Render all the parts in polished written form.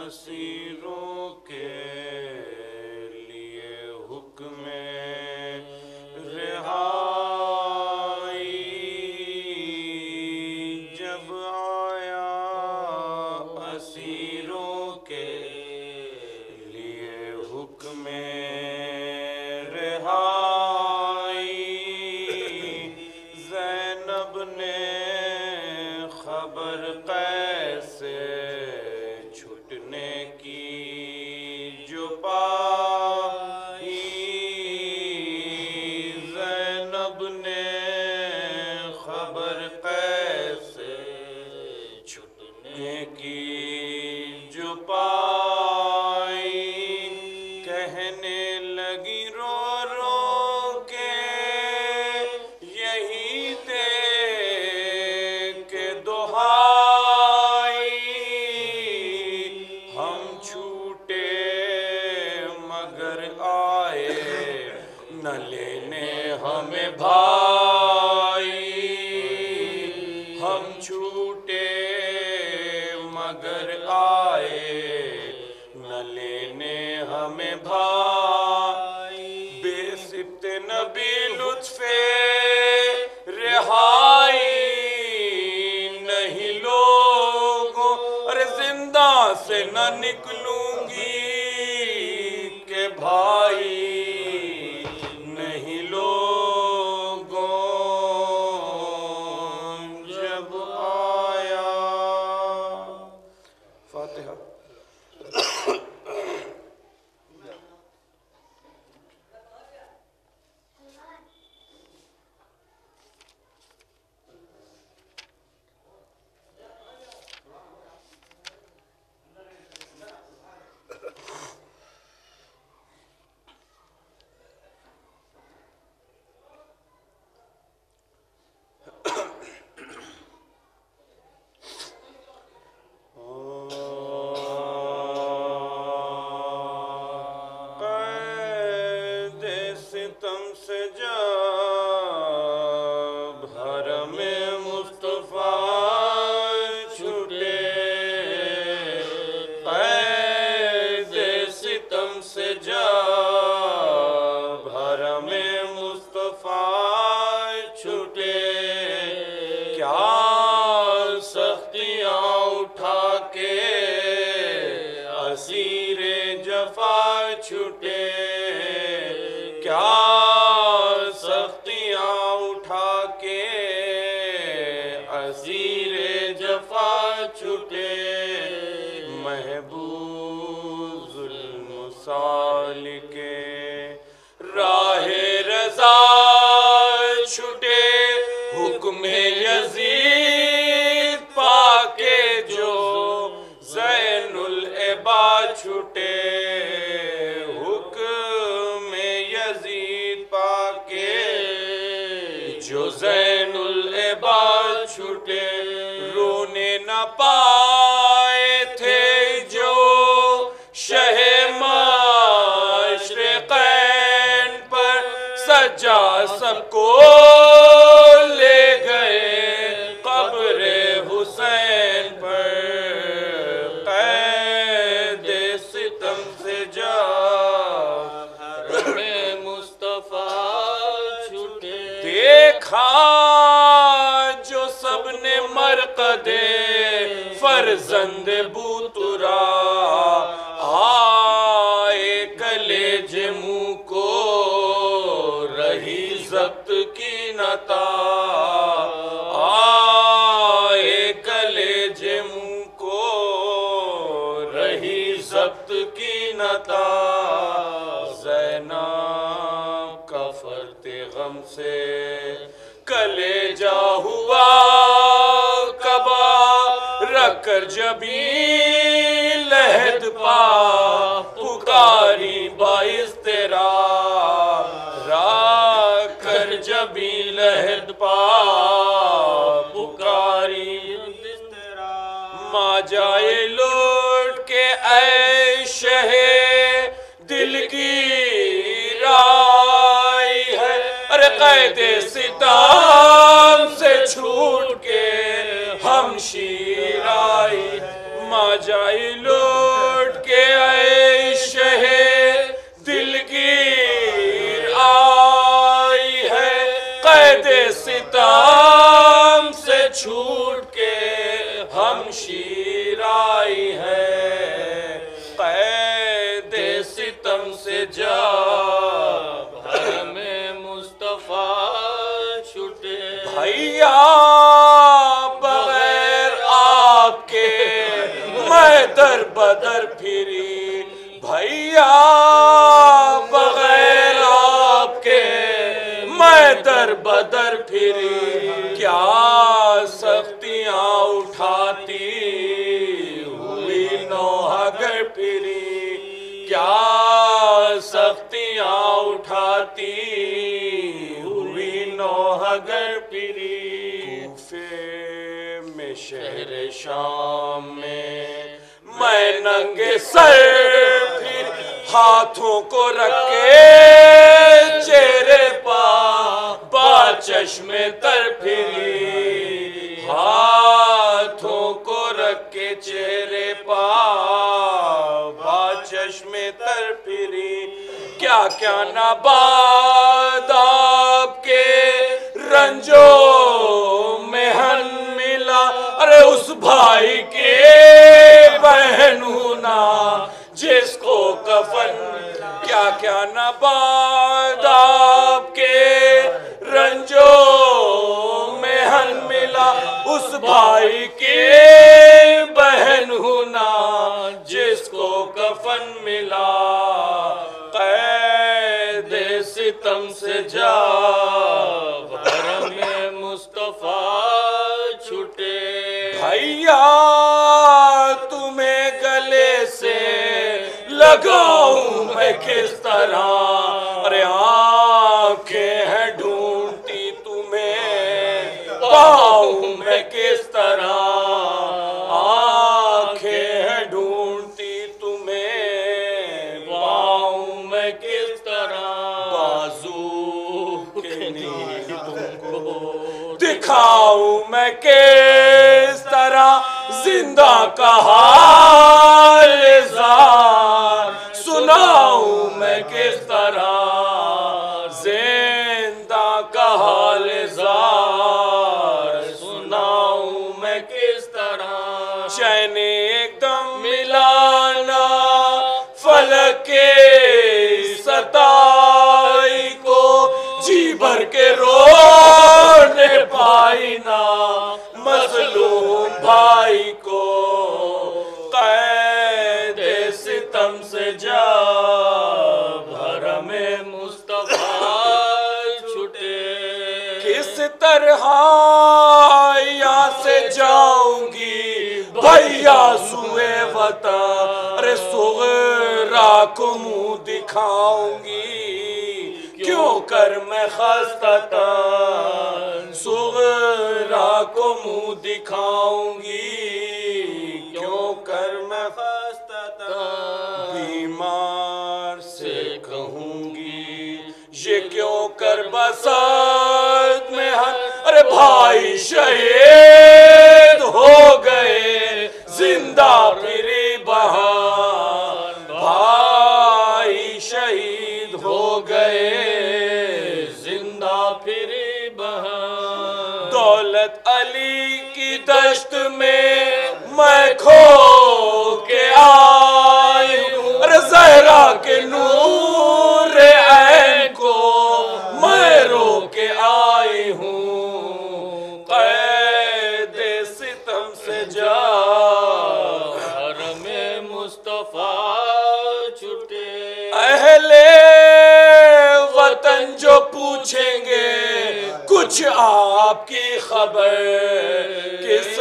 اسیروں کے لیے حکم رہائی جب آیا اسیروں کے لیے حکم رہائی زینب نے خبر قیس سے چھٹنے کی جو پائی زینب نے خبر قیس سے چھٹنے کی جو پائی کہنے لگی رو رو کے یہی دے کے دہائی ہم چھوٹے مگر آئے نہ لینے ہمیں بھائی ہم چھوٹے مگر آئے نہ لینے ہمیں بھائی بے سبت نبی لطف رہائی نہیں لوگوں ارے زندہ سے نہ نکلوں گی کہ بھائی نہیں لوگوں جب آیا فاتحہ ستم سے جب حرم مصطفیٰ چھوٹے قید ستم سے جب حرم مصطفیٰ چھوٹے کیا سختیاں اٹھا کے اسیر جفا چھوٹے کیا سختیاں اٹھا کے اسیر جفا چھوٹے محبوب ظلم سالکے راہ رضا چھوٹے حکم یزید پا کے جو زین العباد چھوٹے جو زین العباد چھوٹے رونے نہ پائے تھے جو شہ مشرقین پر سجا سب کو لے گئے قبر حسین پر قید ستم سے جا دیکھا جو سب نے مرقد فرزند بوترا آئے کلیج منہ کو رہی ضبط کی نتا آئے کلیج منہ کو رہی ضبط کی نتا زینب کا فرط غم سے کلیجہ ہوا کبا رکھ کر جبی لہد پا پکاری بااضطراب رکھ کر جبی لہد پا پکاری ماں جائے لوٹ کے اے شہ دل کی رائی ہے ارے قید ستم سے چھوٹ کے ہم شیر آئی ماں جائی لوٹ چھوٹ کے ہم شیر آئی ہے قید ستم سے جب حرم مصطفیٰ چھوٹے بھائیا بغیر آپ کے میں در بدر پھری بھائیا بغیر آپ کے میں در بدر پھری کیا سختیاں اٹھاتی ہوئی نوحہ گر پھری کیا سختیاں اٹھاتی ہوئی نوحہ گر پھری کوفے میں شہر شام میں ننگے سر پھر ہاتھوں کو رکھ کے چہرے با چشم تر پھری ہاتھوں کو رکھ کے چہرے با چشم تر پھری کیا کیا نباد آپ کے رنجو محن ملا ارے اس بھائی کے بہن ہونا جس کو کفن کیا کیا نباد آپ کے رنجو محن ملا اس بھائی کے بہن ہونا جس کو کفن ملا قید ستم سے جب حرم مصطفیٰ چھوٹے بھائیا تمہیں گلے سے لگاؤں میں کس طرح ارے آنکھیں ہیں ڈھونڈتی تمہیں پاؤں میں کس طرح آنکھیں ہیں ڈھونڈتی تمہیں پاؤں میں کس طرح بازو کے نیل تم کو دکھاؤں میں کس طرح زندہ کا حال زار سناؤں میں کس طرح زندہ کا حال زار سناؤں میں کس طرح چین ایک دم ملانا فلک کے ستائی کو جی بھر کے رونے پائی نا مظلوم بھائی کو قید ستم سے جب حرم مصطفیٰ چھوٹے کس طرح یہاں سے جاؤں گی بھیا سوئے وطن ارے صغرا کو منہ دکھاؤں گی کیوں کر میں خستہ تن صغرا کو منہ دکھاؤں گی کیوں کر میں خستہ تن بیمار سے کہوں گی یہ کیوں کر بسات میں ارے بھائی شہید ہو گئے زندہ پھری بہان بھائی شہید ہو گئے زندہ پھری بہان دولت علی کی دشت میں کھو کے آئی ہوں ارے زہرا کے نور عین کو میں رو کے آئی ہوں قید ستم سے جب حرم مصطفیٰ چھوٹے اہل وطن جو پوچھیں گے کچھ آپ کی خبر کس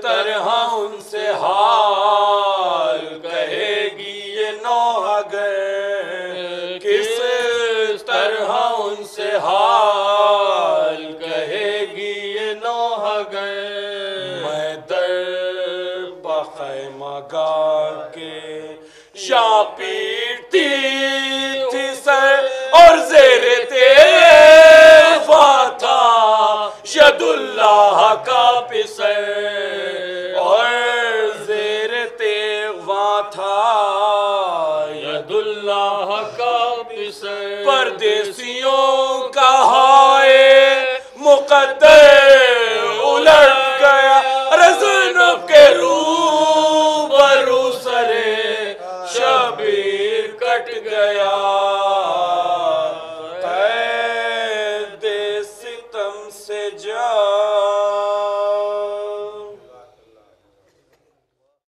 طرح ان سے حال کہے گی یہ نوحہ گر کس طرح ان سے حال کہے گی یہ نوحہ گر میں در بخیمہ گاہ کے شاہ پیٹتی تھی سر اور زیر تیفا تھا ید اللہ کا پسر اور زیر تیغوا تھا ید اللہ کا پسر پردیسیوں کا ہائے مقدر الڑ کٹ